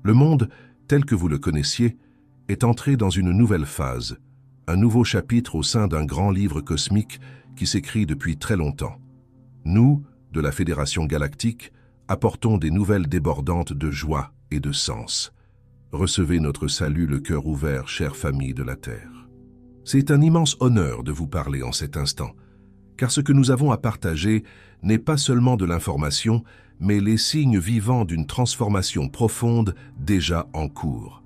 Le monde, tel que vous le connaissiez, est entré dans une nouvelle phase, un nouveau chapitre au sein d'un grand livre cosmique qui s'écrit depuis très longtemps. Nous, de la Fédération Galactique, apportons des nouvelles débordantes de joie et de sens. Recevez notre salut le cœur ouvert, chère famille de la Terre. C'est un immense honneur de vous parler en cet instant, car ce que nous avons à partager n'est pas seulement de l'information, mais les signes vivants d'une transformation profonde déjà en cours.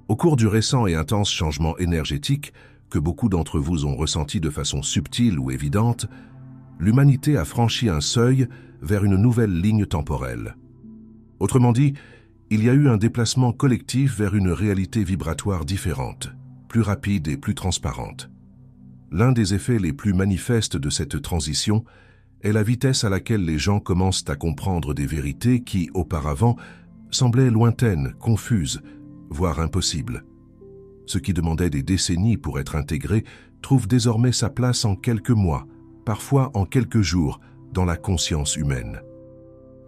Au cours du récent et intense changement énergétique que beaucoup d'entre vous ont ressenti de façon subtile ou évidente, l'humanité a franchi un seuil vers une nouvelle ligne temporelle. Autrement dit, il y a eu un déplacement collectif vers une réalité vibratoire différente, plus rapide et plus transparente. L'un des effets les plus manifestes de cette transition est la vitesse à laquelle les gens commencent à comprendre des vérités qui, auparavant, semblaient lointaines, confuses, voire impossibles. Ce qui demandait des décennies pour être intégré trouve désormais sa place en quelques mois, parfois en quelques jours, dans la conscience humaine.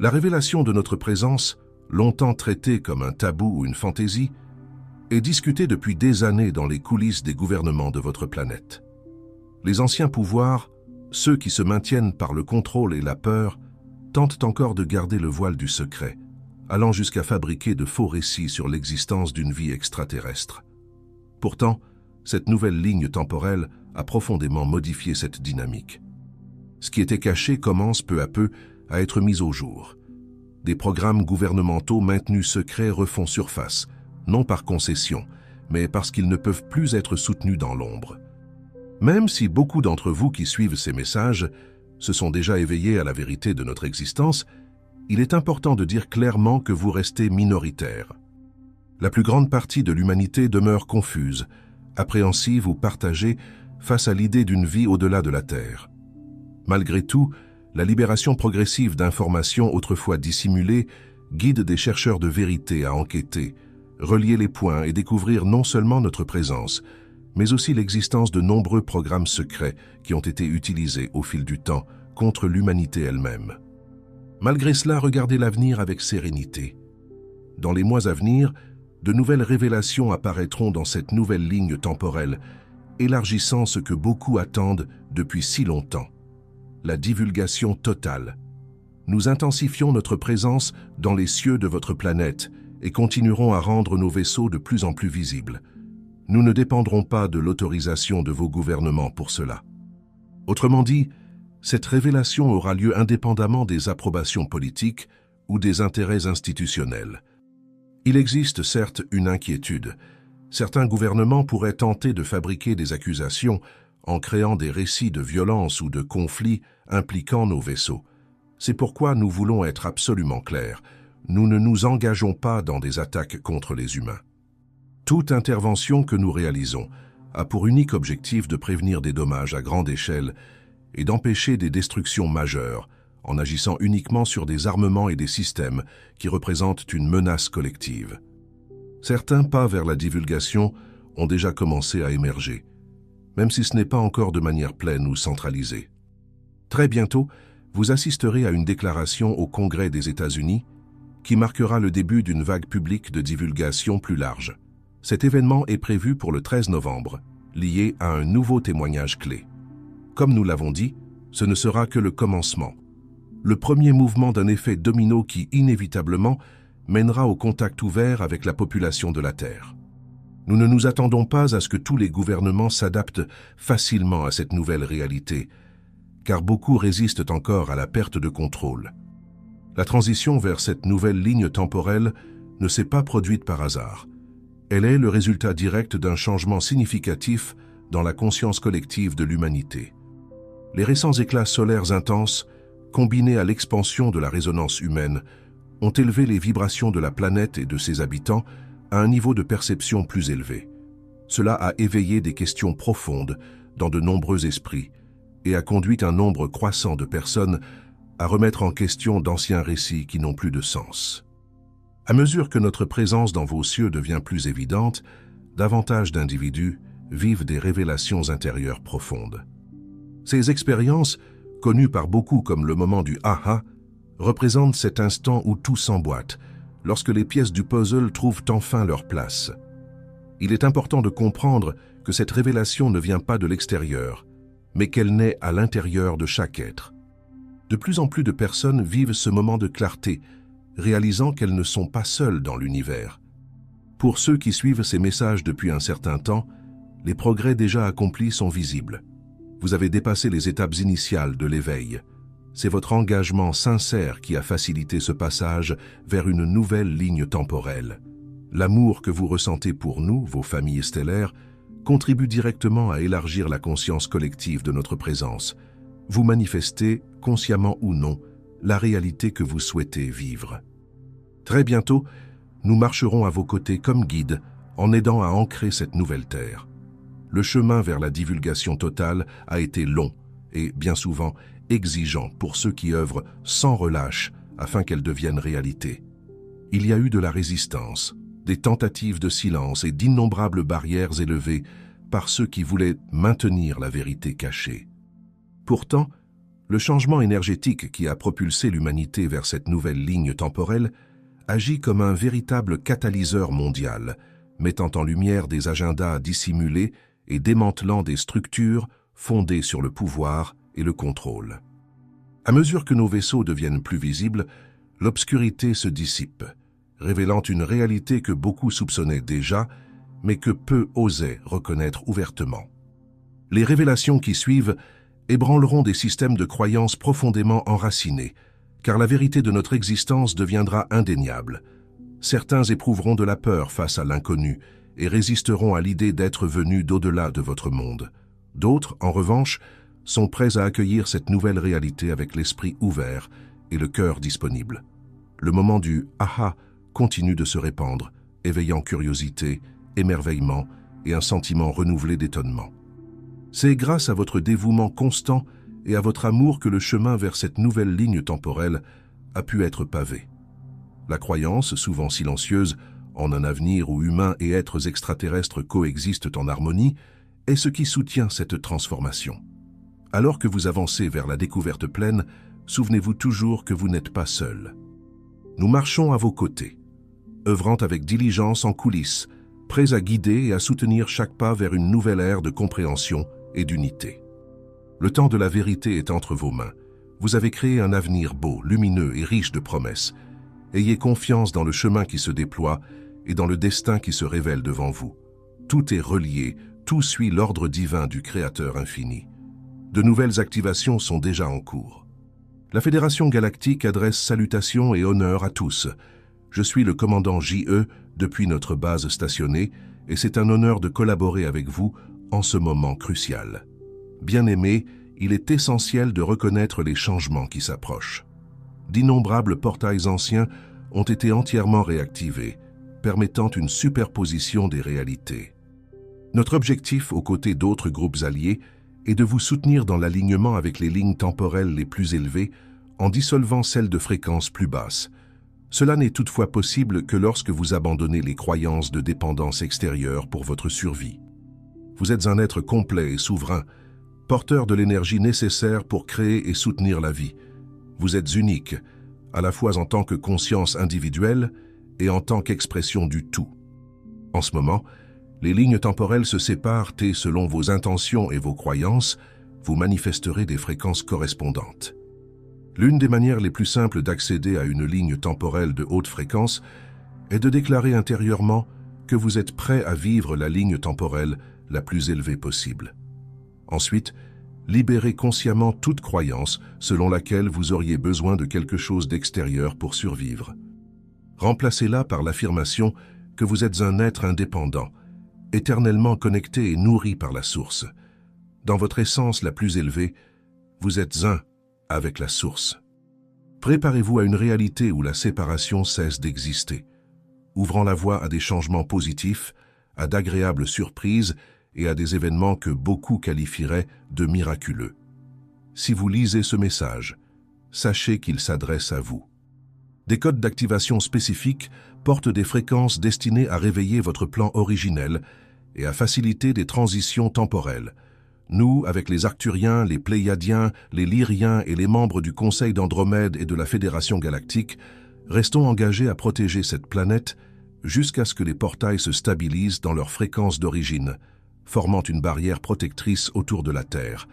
La révélation de notre présence, longtemps traitée comme un tabou ou une fantaisie, est discutée depuis des années dans les coulisses des gouvernements de votre planète. Les anciens pouvoirs, ceux qui se maintiennent par le contrôle et la peur, tentent encore de garder le voile du secret, allant jusqu'à fabriquer de faux récits sur l'existence d'une vie extraterrestre. Pourtant, cette nouvelle ligne temporelle a profondément modifié cette dynamique. Ce qui était caché commence peu à peu à être mis au jour. Des programmes gouvernementaux maintenus secrets refont surface, non par concession, mais parce qu'ils ne peuvent plus être soutenus dans l'ombre. Même si beaucoup d'entre vous qui suivent ces messages se sont déjà éveillés à la vérité de notre existence, il est important de dire clairement que vous restez minoritaire. La plus grande partie de l'humanité demeure confuse, appréhensive ou partagée face à l'idée d'une vie au-delà de la Terre. Malgré tout, la libération progressive d'informations autrefois dissimulées guide des chercheurs de vérité à enquêter, relier les points et découvrir non seulement notre présence, mais aussi l'existence de nombreux programmes secrets qui ont été utilisés au fil du temps contre l'humanité elle-même. Malgré cela, regardez l'avenir avec sérénité. Dans les mois à venir, de nouvelles révélations apparaîtront dans cette nouvelle ligne temporelle, élargissant ce que beaucoup attendent depuis si longtemps. La divulgation totale. Nous intensifions notre présence dans les cieux de votre planète et continuerons à rendre nos vaisseaux de plus en plus visibles. Nous ne dépendrons pas de l'autorisation de vos gouvernements pour cela. Autrement dit, cette révélation aura lieu indépendamment des approbations politiques ou des intérêts institutionnels. Il existe certes une inquiétude. Certains gouvernements pourraient tenter de fabriquer des accusations en créant des récits de violence ou de conflits impliquant nos vaisseaux. C'est pourquoi nous voulons être absolument clairs. Nous ne nous engageons pas dans des attaques contre les humains. Toute intervention que nous réalisons a pour unique objectif de prévenir des dommages à grande échelle et d'empêcher des destructions majeures en agissant uniquement sur des armements et des systèmes qui représentent une menace collective. Certains pas vers la divulgation ont déjà commencé à émerger, même si ce n'est pas encore de manière pleine ou centralisée. Très bientôt, vous assisterez à une déclaration au Congrès des États-Unis qui marquera le début d'une vague publique de divulgation plus large. Cet événement est prévu pour le 13 novembre, lié à un nouveau témoignage clé. Comme nous l'avons dit, ce ne sera que le commencement. Le premier mouvement d'un effet domino qui, inévitablement, mènera au contact ouvert avec la population de la Terre. Nous ne nous attendons pas à ce que tous les gouvernements s'adaptent facilement à cette nouvelle réalité, car beaucoup résistent encore à la perte de contrôle. La transition vers cette nouvelle ligne temporelle ne s'est pas produite par hasard. Elle est le résultat direct d'un changement significatif dans la conscience collective de l'humanité. Les récents éclats solaires intenses, combinés à l'expansion de la résonance humaine, ont élevé les vibrations de la planète et de ses habitants à un niveau de perception plus élevé. Cela a éveillé des questions profondes dans de nombreux esprits et a conduit un nombre croissant de personnes à remettre en question d'anciens récits qui n'ont plus de sens. À mesure que notre présence dans vos cieux devient plus évidente, davantage d'individus vivent des révélations intérieures profondes. Ces expériences, connues par beaucoup comme le moment du « aha », représentent cet instant où tout s'emboîte, lorsque les pièces du puzzle trouvent enfin leur place. Il est important de comprendre que cette révélation ne vient pas de l'extérieur, mais qu'elle naît à l'intérieur de chaque être. De plus en plus de personnes vivent ce moment de clarté, réalisant qu'elles ne sont pas seules dans l'univers. Pour ceux qui suivent ces messages depuis un certain temps, les progrès déjà accomplis sont visibles. Vous avez dépassé les étapes initiales de l'éveil. C'est votre engagement sincère qui a facilité ce passage vers une nouvelle ligne temporelle. L'amour que vous ressentez pour nous, vos familles stellaires, contribue directement à élargir la conscience collective de notre présence. Vous manifestez, consciemment ou non, la réalité que vous souhaitez vivre. Très bientôt, nous marcherons à vos côtés comme guides, en aidant à ancrer cette nouvelle terre. Le chemin vers la divulgation totale a été long et, bien souvent, exigeant pour ceux qui œuvrent sans relâche afin qu'elle devienne réalité. Il y a eu de la résistance, des tentatives de silence et d'innombrables barrières élevées par ceux qui voulaient maintenir la vérité cachée. Pourtant, le changement énergétique qui a propulsé l'humanité vers cette nouvelle ligne temporelle agit comme un véritable catalyseur mondial, mettant en lumière des agendas dissimulés et démantelant des structures fondées sur le pouvoir et le contrôle. À mesure que nos vaisseaux deviennent plus visibles, l'obscurité se dissipe, révélant une réalité que beaucoup soupçonnaient déjà, mais que peu osaient reconnaître ouvertement. Les révélations qui suivent ébranleront des systèmes de croyances profondément enracinés, car la vérité de notre existence deviendra indéniable. Certains éprouveront de la peur face à l'inconnu et résisteront à l'idée d'être venus d'au-delà de votre monde. D'autres, en revanche, sont prêts à accueillir cette nouvelle réalité avec l'esprit ouvert et le cœur disponible. Le moment du « aha » continue de se répandre, éveillant curiosité, émerveillement et un sentiment renouvelé d'étonnement. C'est grâce à votre dévouement constant et à votre amour que le chemin vers cette nouvelle ligne temporelle a pu être pavé. La croyance, souvent silencieuse, en un avenir où humains et êtres extraterrestres coexistent en harmonie, est ce qui soutient cette transformation. Alors que vous avancez vers la découverte pleine, souvenez-vous toujours que vous n'êtes pas seul. Nous marchons à vos côtés, œuvrant avec diligence en coulisses, prêts à guider et à soutenir chaque pas vers une nouvelle ère de compréhension et d'unité. Le temps de la vérité est entre vos mains. Vous avez créé un avenir beau, lumineux et riche de promesses. Ayez confiance dans le chemin qui se déploie et dans le destin qui se révèle devant vous. Tout est relié, tout suit l'ordre divin du Créateur infini. De nouvelles activations sont déjà en cours. La Fédération Galactique adresse salutations et honneurs à tous. Je suis le commandant J.E. depuis notre base stationnée et c'est un honneur de collaborer avec vous en ce moment crucial. Bien-aimés, il est essentiel de reconnaître les changements qui s'approchent. D'innombrables portails anciens ont été entièrement réactivés, permettant une superposition des réalités. Notre objectif, aux côtés d'autres groupes alliés, est de vous soutenir dans l'alignement avec les lignes temporelles les plus élevées en dissolvant celles de fréquences plus basses. Cela n'est toutefois possible que lorsque vous abandonnez les croyances de dépendance extérieure pour votre survie. Vous êtes un être complet et souverain, porteur de l'énergie nécessaire pour créer et soutenir la vie. Vous êtes unique, à la fois en tant que conscience individuelle et en tant qu'expression du tout. En ce moment, les lignes temporelles se séparent et, selon vos intentions et vos croyances, vous manifesterez des fréquences correspondantes. L'une des manières les plus simples d'accéder à une ligne temporelle de haute fréquence est de déclarer intérieurement que vous êtes prêt à vivre la ligne temporelle la plus élevée possible. Ensuite, libérez consciemment toute croyance selon laquelle vous auriez besoin de quelque chose d'extérieur pour survivre. Remplacez-la par l'affirmation que vous êtes un être indépendant, éternellement connecté et nourri par la source. Dans votre essence la plus élevée, vous êtes un avec la source. Préparez-vous à une réalité où la séparation cesse d'exister, ouvrant la voie à des changements positifs, à d'agréables surprises et à des événements que beaucoup qualifieraient de miraculeux. Si vous lisez ce message, sachez qu'il s'adresse à vous. Des codes d'activation spécifiques portent des fréquences destinées à réveiller votre plan originel et à faciliter des transitions temporelles. Nous, avec les Arcturiens, les Pléiadiens, les Lyriens et les membres du Conseil d'Andromède et de la Fédération Galactique, Restons engagés à protéger cette planète jusqu'à ce que les portails se stabilisent dans leur fréquence d'origine, formant une barrière protectrice autour de la Terre.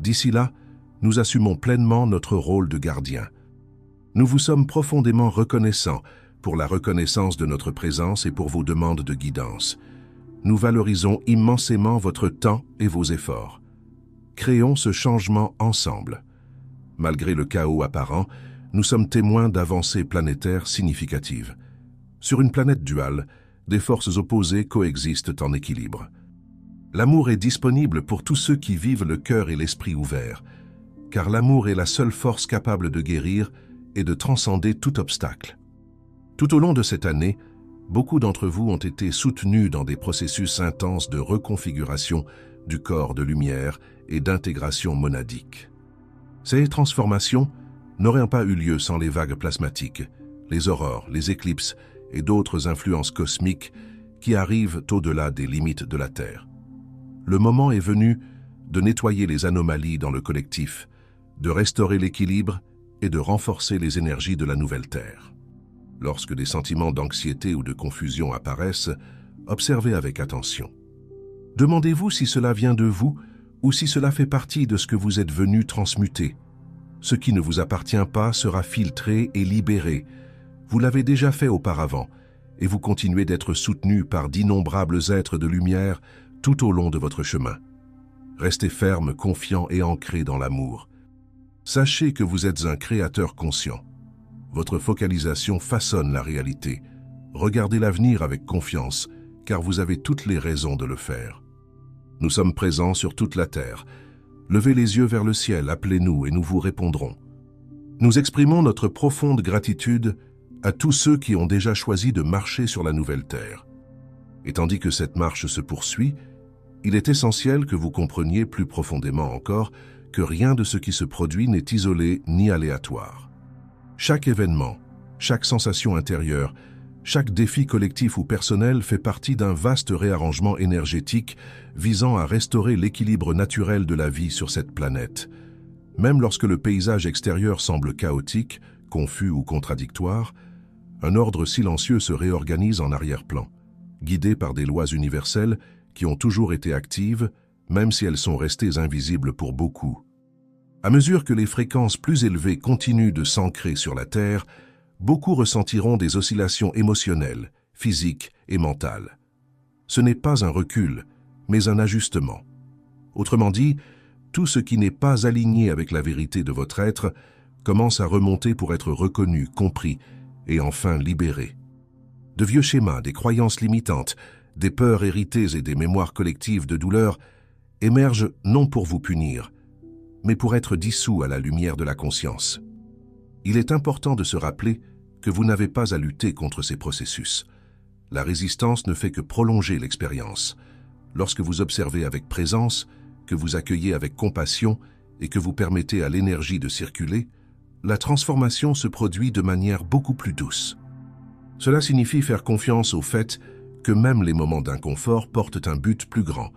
D'ici là, nous assumons pleinement notre rôle de gardien. Nous vous sommes profondément reconnaissants pour la reconnaissance de notre présence et pour vos demandes de guidance. Nous valorisons immensément votre temps et vos efforts. Créons ce changement ensemble. Malgré le chaos apparent, nous sommes témoins d'avancées planétaires significatives. Sur une planète duale, des forces opposées coexistent en équilibre. L'amour est disponible pour tous ceux qui vivent le cœur et l'esprit ouverts, car l'amour est la seule force capable de guérir et de transcender tout obstacle. Tout au long de cette année, beaucoup d'entre vous ont été soutenus dans des processus intenses de reconfiguration du corps de lumière et d'intégration monadique. Ces transformations n'auraient pas eu lieu sans les vagues plasmatiques, les aurores, les éclipses et d'autres influences cosmiques qui arrivent au-delà des limites de la Terre. Le moment est venu de nettoyer les anomalies dans le collectif, de restaurer l'équilibre et de renforcer les énergies de la nouvelle Terre. Lorsque des sentiments d'anxiété ou de confusion apparaissent, observez avec attention. Demandez-vous si cela vient de vous ou si cela fait partie de ce que vous êtes venu transmuter. Ce qui ne vous appartient pas sera filtré et libéré. Vous l'avez déjà fait auparavant, et vous continuez d'être soutenu par d'innombrables êtres de lumière tout au long de votre chemin. Restez ferme, confiant et ancré dans l'amour. Sachez que vous êtes un créateur conscient. Votre focalisation façonne la réalité. Regardez l'avenir avec confiance, car vous avez toutes les raisons de le faire. Nous sommes présents sur toute la Terre. Levez les yeux vers le ciel, appelez-nous et nous vous répondrons. Nous exprimons notre profonde gratitude à tous ceux qui ont déjà choisi de marcher sur la nouvelle Terre. Et tandis que cette marche se poursuit, il est essentiel que vous compreniez plus profondément encore que rien de ce qui se produit n'est isolé ni aléatoire. Chaque événement, chaque sensation intérieure, chaque défi collectif ou personnel fait partie d'un vaste réarrangement énergétique visant à restaurer l'équilibre naturel de la vie sur cette planète. Même lorsque le paysage extérieur semble chaotique, confus ou contradictoire, un ordre silencieux se réorganise en arrière-plan, guidé par des lois universelles qui ont toujours été actives, même si elles sont restées invisibles pour beaucoup. À mesure que les fréquences plus élevées continuent de s'ancrer sur la Terre, beaucoup ressentiront des oscillations émotionnelles, physiques et mentales. Ce n'est pas un recul, mais un ajustement. Autrement dit, tout ce qui n'est pas aligné avec la vérité de votre être commence à remonter pour être reconnu, compris et enfin libéré. De vieux schémas, des croyances limitantes, des peurs héritées et des mémoires collectives de douleur émergent non pour vous punir, mais pour être dissous à la lumière de la conscience. Il est important de se rappeler que vous n'avez pas à lutter contre ces processus. La résistance ne fait que prolonger l'expérience. Lorsque vous observez avec présence, que vous accueillez avec compassion et que vous permettez à l'énergie de circuler, la transformation se produit de manière beaucoup plus douce. Cela signifie faire confiance au fait que même les moments d'inconfort portent un but plus grand,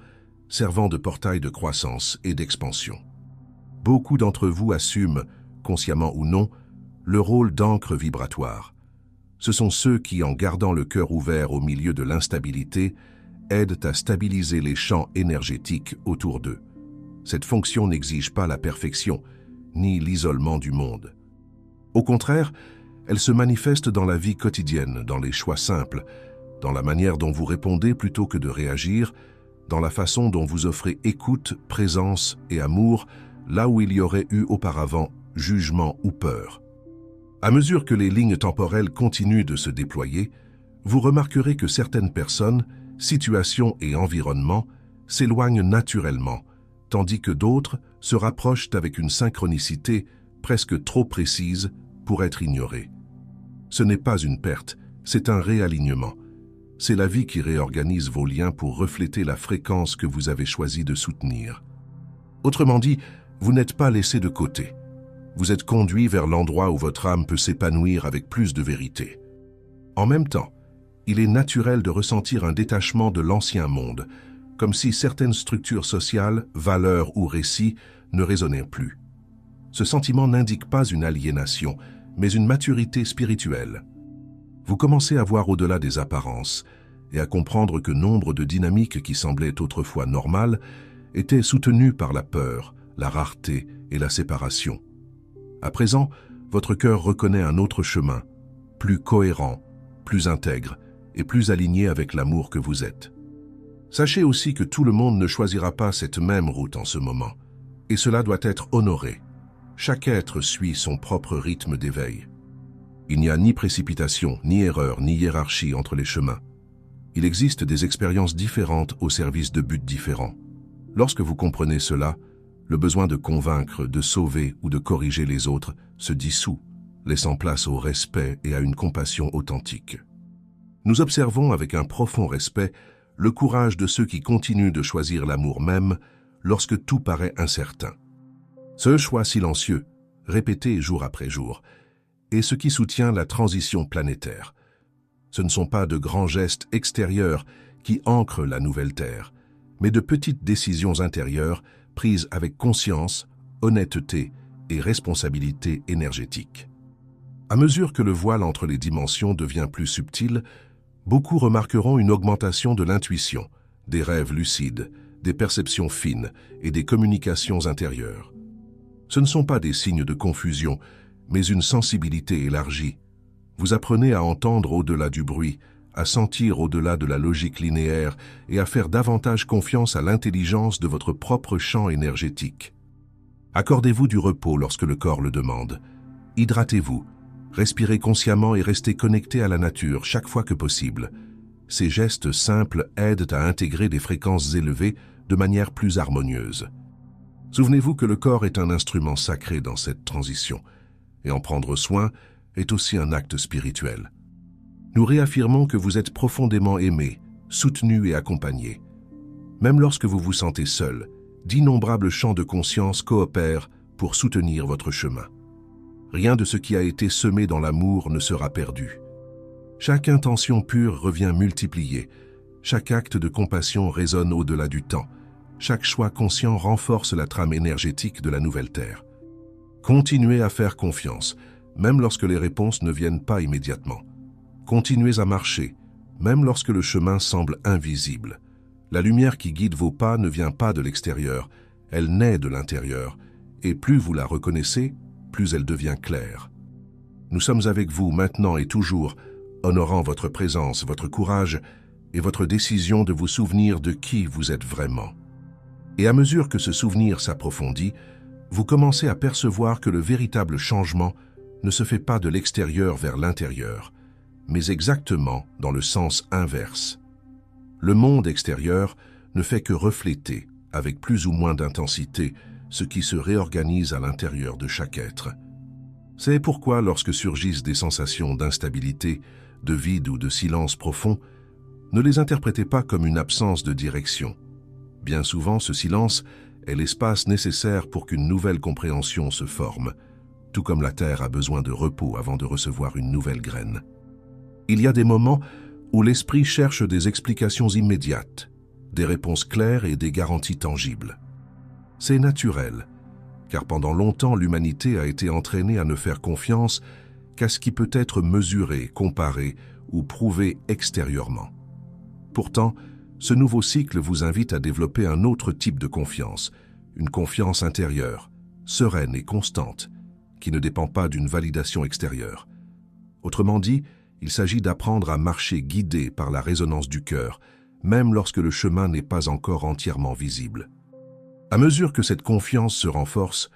servant de portail de croissance et d'expansion. Beaucoup d'entre vous assument, consciemment ou non, le rôle d'encre vibratoire. Ce sont ceux qui, en gardant le cœur ouvert au milieu de l'instabilité, aident à stabiliser les champs énergétiques autour d'eux. Cette fonction n'exige pas la perfection, ni l'isolement du monde. Au contraire, elle se manifeste dans la vie quotidienne, dans les choix simples, dans la manière dont vous répondez plutôt que de réagir, dans la façon dont vous offrez écoute, présence et amour, là où il y aurait eu auparavant jugement ou peur. À mesure que les lignes temporelles continuent de se déployer, vous remarquerez que certaines personnes, situations et environnements s'éloignent naturellement, tandis que d'autres se rapprochent avec une synchronicité presque trop précise pour être ignorée. Ce n'est pas une perte, c'est un réalignement. C'est la vie qui réorganise vos liens pour refléter la fréquence que vous avez choisi de soutenir. Autrement dit, vous n'êtes pas laissé de côté. Vous êtes conduit vers l'endroit où votre âme peut s'épanouir avec plus de vérité. En même temps, il est naturel de ressentir un détachement de l'ancien monde, comme si certaines structures sociales, valeurs ou récits ne résonnaient plus. Ce sentiment n'indique pas une aliénation, mais une maturité spirituelle. Vous commencez à voir au-delà des apparences et à comprendre que nombre de dynamiques qui semblaient autrefois normales étaient soutenues par la peur, la rareté et la séparation. À présent, votre cœur reconnaît un autre chemin, plus cohérent, plus intègre et plus aligné avec l'amour que vous êtes. Sachez aussi que tout le monde ne choisira pas cette même route en ce moment, et cela doit être honoré. Chaque être suit son propre rythme d'éveil. Il n'y a ni précipitation, ni erreur, ni hiérarchie entre les chemins. Il existe des expériences différentes au service de buts différents. Lorsque vous comprenez cela, le besoin de convaincre, de sauver ou de corriger les autres se dissout, laissant place au respect et à une compassion authentique. Nous observons avec un profond respect le courage de ceux qui continuent de choisir l'amour même lorsque tout paraît incertain. Ce choix silencieux, répété jour après jour, est ce qui soutient la transition planétaire. Ce ne sont pas de grands gestes extérieurs qui ancrent la nouvelle Terre, mais de petites décisions intérieures prises avec conscience, honnêteté et responsabilité énergétique. À mesure que le voile entre les dimensions devient plus subtil, beaucoup remarqueront une augmentation de l'intuition, des rêves lucides, des perceptions fines et des communications intérieures. Ce ne sont pas des signes de confusion, mais une sensibilité élargie. Vous apprenez à entendre au-delà du bruit, à sentir au-delà de la logique linéaire et à faire davantage confiance à l'intelligence de votre propre champ énergétique. Accordez-vous du repos lorsque le corps le demande. Hydratez-vous, respirez consciemment et restez connecté à la nature chaque fois que possible. Ces gestes simples aident à intégrer des fréquences élevées de manière plus harmonieuse. Souvenez-vous que le corps est un instrument sacré dans cette transition, et en prendre soin est aussi un acte spirituel. Nous réaffirmons que vous êtes profondément aimé, soutenu et accompagné. Même lorsque vous vous sentez seul, d'innombrables champs de conscience coopèrent pour soutenir votre chemin. Rien de ce qui a été semé dans l'amour ne sera perdu. Chaque intention pure revient multipliée. Chaque acte de compassion résonne au-delà du temps. Chaque choix conscient renforce la trame énergétique de la nouvelle Terre. Continuez à faire confiance, même lorsque les réponses ne viennent pas immédiatement. Continuez à marcher, même lorsque le chemin semble invisible. La lumière qui guide vos pas ne vient pas de l'extérieur, elle naît de l'intérieur, et plus vous la reconnaissez, plus elle devient claire. Nous sommes avec vous maintenant et toujours, honorant votre présence, votre courage et votre décision de vous souvenir de qui vous êtes vraiment. Et à mesure que ce souvenir s'approfondit, vous commencez à percevoir que le véritable changement ne se fait pas de l'extérieur vers l'intérieur, mais exactement dans le sens inverse. Le monde extérieur ne fait que refléter, avec plus ou moins d'intensité, ce qui se réorganise à l'intérieur de chaque être. C'est pourquoi lorsque surgissent des sensations d'instabilité, de vide ou de silence profond, ne les interprétez pas comme une absence de direction. Bien souvent, ce silence est l'espace nécessaire pour qu'une nouvelle compréhension se forme, tout comme la terre a besoin de repos avant de recevoir une nouvelle graine. Il y a des moments où l'esprit cherche des explications immédiates, des réponses claires et des garanties tangibles. C'est naturel, car pendant longtemps l'humanité a été entraînée à ne faire confiance qu'à ce qui peut être mesuré, comparé ou prouvé extérieurement. Pourtant, ce nouveau cycle vous invite à développer un autre type de confiance, une confiance intérieure, sereine et constante, qui ne dépend pas d'une validation extérieure. Autrement dit, il s'agit d'apprendre à marcher guidé par la résonance du cœur, même lorsque le chemin n'est pas encore entièrement visible. À mesure que cette confiance se renforce,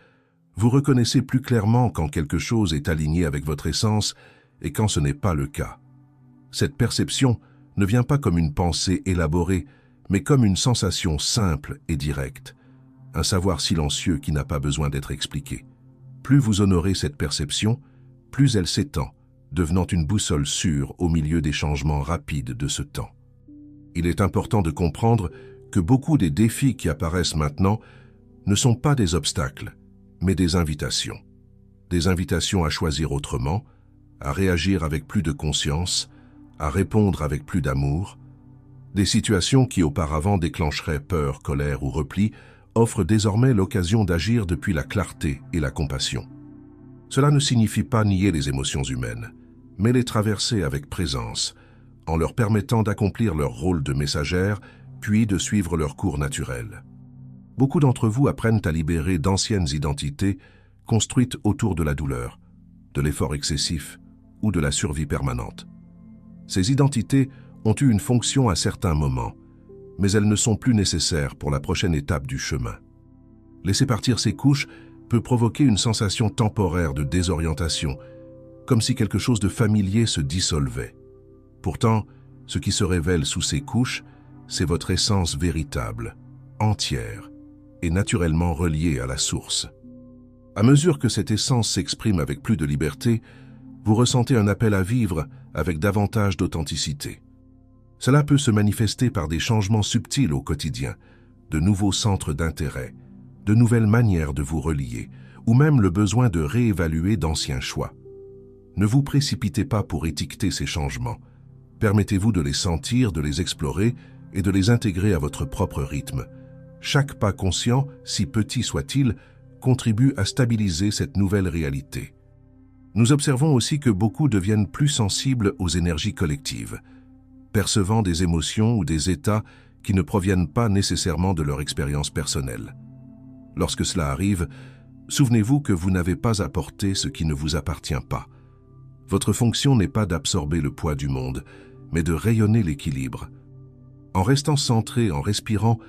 vous reconnaissez plus clairement quand quelque chose est aligné avec votre essence et quand ce n'est pas le cas. Cette perception ne vient pas comme une pensée élaborée, mais comme une sensation simple et directe, un savoir silencieux qui n'a pas besoin d'être expliqué. Plus vous honorez cette perception, plus elle s'étend, devenant une boussole sûre au milieu des changements rapides de ce temps. Il est important de comprendre que beaucoup des défis qui apparaissent maintenant ne sont pas des obstacles, mais des invitations. Des invitations à choisir autrement, à réagir avec plus de conscience, à répondre avec plus d'amour. Des situations qui auparavant déclencheraient peur, colère ou repli offrent désormais l'occasion d'agir depuis la clarté et la compassion. Cela ne signifie pas nier les émotions humaines, mais les traverser avec présence, en leur permettant d'accomplir leur rôle de messagère, puis de suivre leur cours naturel. Beaucoup d'entre vous apprennent à libérer d'anciennes identités construites autour de la douleur, de l'effort excessif ou de la survie permanente. Ces identités ont eu une fonction à certains moments, mais elles ne sont plus nécessaires pour la prochaine étape du chemin. Laisser partir ces couches peut provoquer une sensation temporaire de désorientation, comme si quelque chose de familier se dissolvait. Pourtant, ce qui se révèle sous ces couches, c'est votre essence véritable, entière, et naturellement reliée à la source. À mesure que cette essence s'exprime avec plus de liberté, vous ressentez un appel à vivre avec davantage d'authenticité. Cela peut se manifester par des changements subtils au quotidien, de nouveaux centres d'intérêt, de nouvelles manières de vous relier, ou même le besoin de réévaluer d'anciens choix. Ne vous précipitez pas pour étiqueter ces changements. Permettez-vous de les sentir, de les explorer et de les intégrer à votre propre rythme. Chaque pas conscient, si petit soit-il, contribue à stabiliser cette nouvelle réalité. Nous observons aussi que beaucoup deviennent plus sensibles aux énergies collectives, percevant des émotions ou des états qui ne proviennent pas nécessairement de leur expérience personnelle. Lorsque cela arrive, souvenez-vous que vous n'avez pas apporté ce qui ne vous appartient pas. Votre fonction n'est pas d'absorber le poids du monde, mais de rayonner l'équilibre. En restant centré, en respirant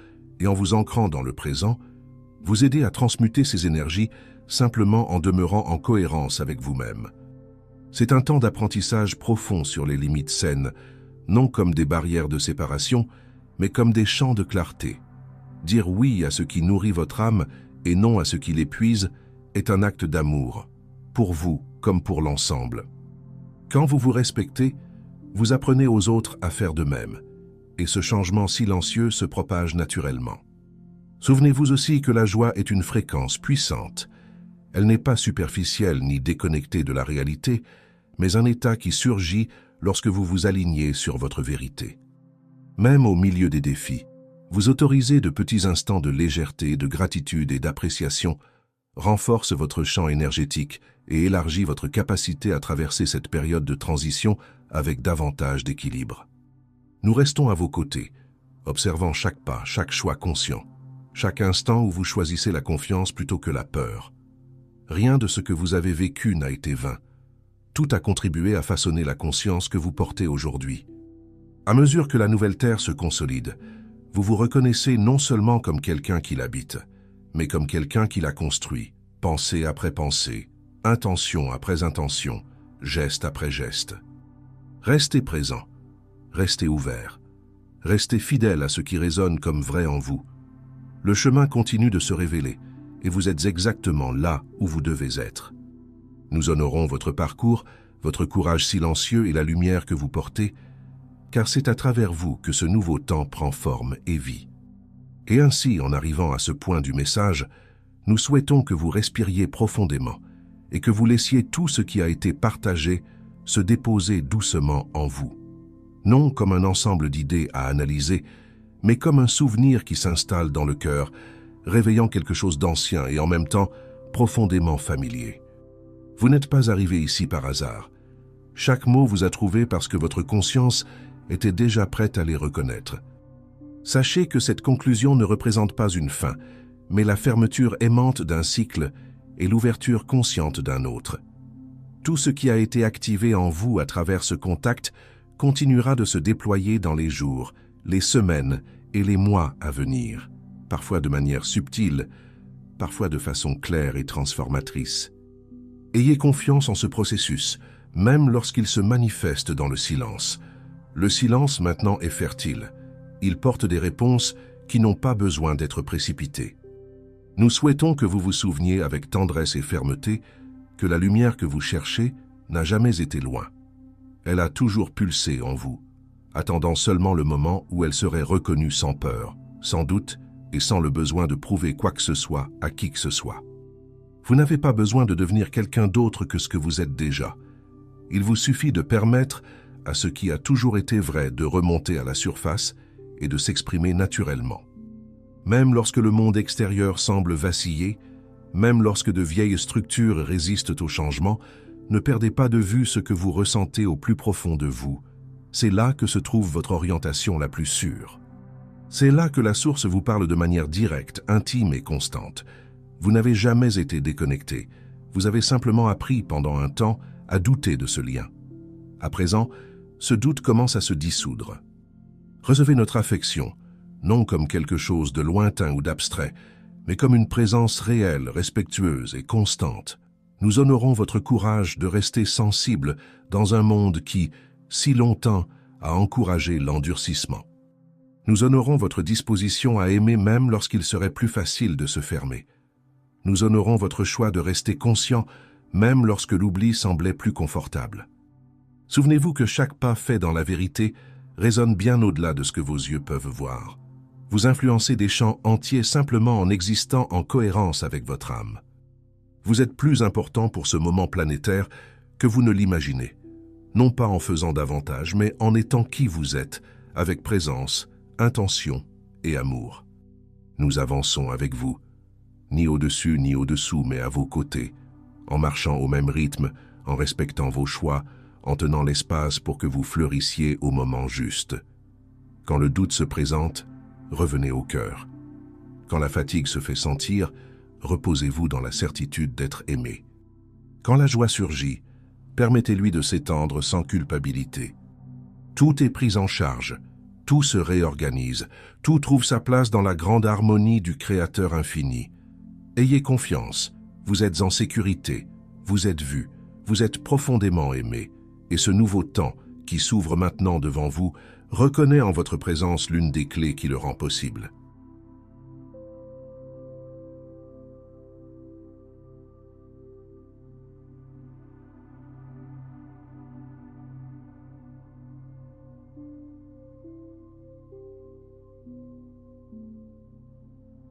et en vous ancrant dans le présent, vous aidez à transmuter ces énergies simplement en demeurant en cohérence avec vous-même. C'est un temps d'apprentissage profond sur les limites saines, non comme des barrières de séparation, mais comme des champs de clarté. Dire oui à ce qui nourrit votre âme et non à ce qui l'épuise est un acte d'amour, pour vous comme pour l'ensemble. Quand vous vous respectez, vous apprenez aux autres à faire de même, et ce changement silencieux se propage naturellement. Souvenez-vous aussi que la joie est une fréquence puissante. Elle n'est pas superficielle ni déconnectée de la réalité, mais un état qui surgit lorsque vous vous alignez sur votre vérité. Même au milieu des défis, vous autorisez de petits instants de légèreté, de gratitude et d'appréciation, renforce votre champ énergétique et élargit votre capacité à traverser cette période de transition avec davantage d'équilibre. Nous restons à vos côtés, observant chaque pas, chaque choix conscient, chaque instant où vous choisissez la confiance plutôt que la peur. Rien de ce que vous avez vécu n'a été vain. Tout a contribué à façonner la conscience que vous portez aujourd'hui. À mesure que la nouvelle terre se consolide, vous vous reconnaissez non seulement comme quelqu'un qui l'habite, mais comme quelqu'un qui l'a construit, pensée après pensée, intention après intention, geste après geste. Restez présent, restez ouvert, restez fidèle à ce qui résonne comme vrai en vous. Le chemin continue de se révéler, et vous êtes exactement là où vous devez être. Nous honorons votre parcours, votre courage silencieux et la lumière que vous portez, car c'est à travers vous que ce nouveau temps prend forme et vie. Et ainsi, en arrivant à ce point du message, nous souhaitons que vous respiriez profondément et que vous laissiez tout ce qui a été partagé se déposer doucement en vous. Non comme un ensemble d'idées à analyser, mais comme un souvenir qui s'installe dans le cœur, réveillant quelque chose d'ancien et en même temps profondément familier. Vous n'êtes pas arrivé ici par hasard. Chaque mot vous a trouvé parce que votre conscience était déjà prête à les reconnaître. Sachez que cette conclusion ne représente pas une fin, mais la fermeture aimante d'un cycle et l'ouverture consciente d'un autre. Tout ce qui a été activé en vous à travers ce contact continuera de se déployer dans les jours, les semaines et les mois à venir, parfois de manière subtile, parfois de façon claire et transformatrice. Ayez confiance en ce processus, même lorsqu'il se manifeste dans le silence. Le silence maintenant est fertile. Il porte des réponses qui n'ont pas besoin d'être précipitées. Nous souhaitons que vous vous souveniez avec tendresse et fermeté que la lumière que vous cherchez n'a jamais été loin. Elle a toujours pulsé en vous, attendant seulement le moment où elle serait reconnue sans peur, sans doute et sans le besoin de prouver quoi que ce soit à qui que ce soit. Vous n'avez pas besoin de devenir quelqu'un d'autre que ce que vous êtes déjà. Il vous suffit de permettre à ce qui a toujours été vrai de remonter à la surface et de s'exprimer naturellement. Même lorsque le monde extérieur semble vaciller, Même lorsque de vieilles structures résistent au changement, ne perdez pas de vue ce que vous ressentez au plus profond de vous. C'est là que se trouve votre orientation la plus sûre. C'est là que la source vous parle de manière directe, intime et constante. Vous n'avez jamais été déconnecté. Vous avez simplement appris pendant un temps à douter de ce lien. À présent, ce doute commence à se dissoudre. Recevez notre affection, non comme quelque chose de lointain ou d'abstrait, mais comme une présence réelle, respectueuse et constante. Nous honorons votre courage de rester sensible dans un monde qui, si longtemps, a encouragé l'endurcissement. Nous honorons votre disposition à aimer même lorsqu'il serait plus facile de se fermer. Nous honorons votre choix de rester conscient même lorsque l'oubli semblait plus confortable. Souvenez-vous que chaque pas fait dans la vérité résonne bien au-delà de ce que vos yeux peuvent voir. Vous influencez des champs entiers simplement en existant en cohérence avec votre âme. Vous êtes plus important pour ce moment planétaire que vous ne l'imaginez. Non pas en faisant davantage, mais en étant qui vous êtes, avec présence, intention et amour. Nous avançons avec vous, ni au-dessus ni au-dessous, mais à vos côtés, en marchant au même rythme, en respectant vos choix, en tenant l'espace pour que vous fleurissiez au moment juste. Quand le doute se présente, revenez au cœur. Quand la fatigue se fait sentir, reposez-vous dans la certitude d'être aimé. Quand la joie surgit, permettez-lui de s'étendre sans culpabilité. Tout est pris en charge, tout se réorganise, tout trouve sa place dans la grande harmonie du Créateur infini. Ayez confiance, vous êtes en sécurité, vous êtes vu, vous êtes profondément aimé, et ce nouveau temps qui s'ouvre maintenant devant vous reconnaît en votre présence l'une des clés qui le rend possible.